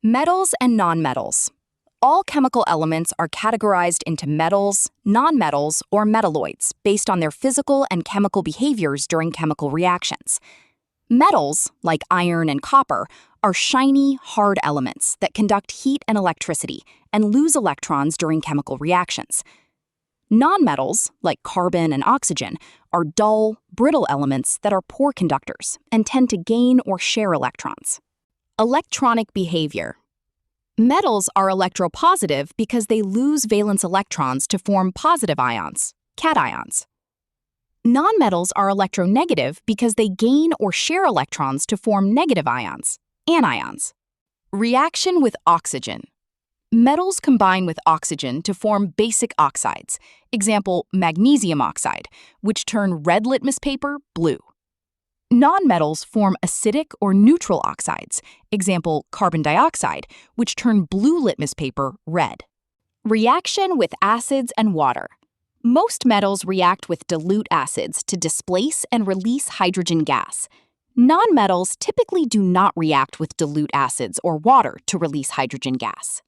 Metals and nonmetals. All chemical elements are categorized into metals, nonmetals, or metalloids based on their physical and chemical behaviors during chemical reactions. Metals, like iron and copper, are shiny, hard elements that conduct heat and electricity and lose electrons during chemical reactions. Nonmetals, like carbon and oxygen, are dull, brittle elements that are poor conductors and tend to gain or share electrons. Electronic behavior. Metals are electropositive because they lose valence electrons to form positive ions, cations. Nonmetals are electronegative because they gain or share electrons to form negative ions, anions. Reaction with oxygen. Metals combine with oxygen to form basic oxides, example magnesium oxide, which turn red litmus paper blue. Nonmetals form acidic or neutral oxides, example carbon dioxide, which turn blue litmus paper red. Reaction with acids and water. Most metals react with dilute acids to displace and release hydrogen gas. Nonmetals typically do not react with dilute acids or water to release hydrogen gas.